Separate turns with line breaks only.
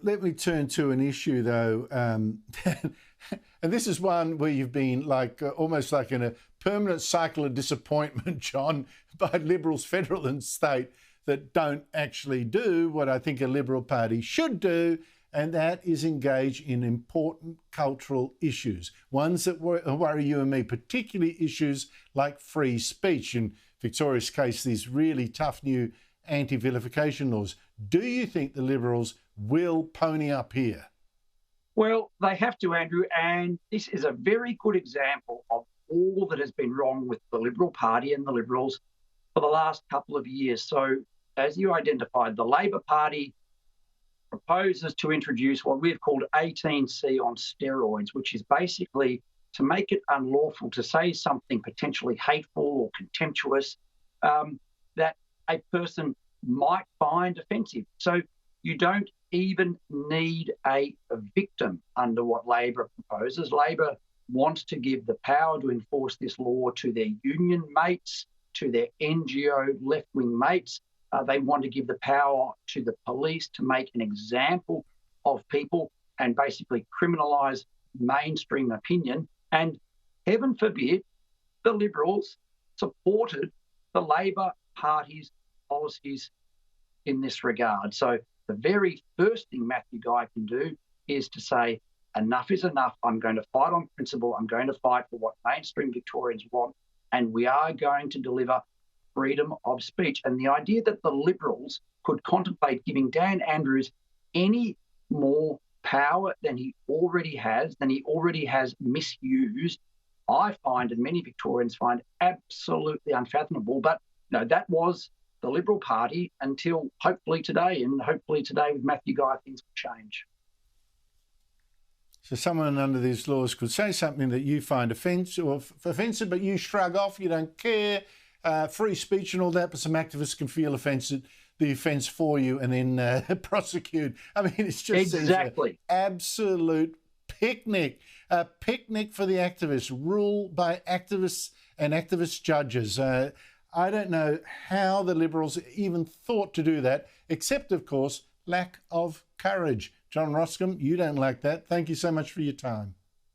let me turn to an issue, though. And this is one where you've been almost like in a permanent cycle of disappointment, John, by Liberals, federal and state, that don't actually do what I think a Liberal Party should do, and that is engage in important cultural issues, ones that worry you and me, particularly issues like free speech. In Victoria's case, these really tough new anti-vilification laws. Do you think the Liberals will pony up here?
Well, they have to, Andrew, and this is a very good example of all that has been wrong with the Liberal Party and the Liberals for the last couple of years. So, as you identified, the Labor Party proposes to introduce what we've called 18C on steroids, which is basically to make it unlawful to say something potentially hateful or contemptuous that a person might find offensive. So you don't even need a victim under what Labor proposes. Labor wants to give the power to enforce this law to their union mates, to their NGO left-wing mates. They want to give the power to the police to make an example of people and basically criminalise mainstream opinion. And heaven forbid, the Liberals supported the Labor Party's policies in this regard. So the very first thing Matthew Guy can do is to say, enough is enough. I'm going to fight on principle. I'm going to fight for what mainstream Victorians want. And we are going to deliver freedom of speech. And the idea that the Liberals could contemplate giving Dan Andrews any more power than he already has misused, I find, and many Victorians find, absolutely unfathomable. But no, that was the Liberal Party until hopefully today. And hopefully today with Matthew Guy, things will change.
So someone under these laws could say something that you find offensive, but you shrug off, you don't care, free speech and all that, but some activists can feel the offence for you and then prosecute. I mean, it's just
exactly
absolute picnic, a picnic for the activists, ruled by activists and activist judges. I don't know how the Liberals even thought to do that, except, of course, lack of courage. John Roskam, you don't like that. Thank you so much for your time.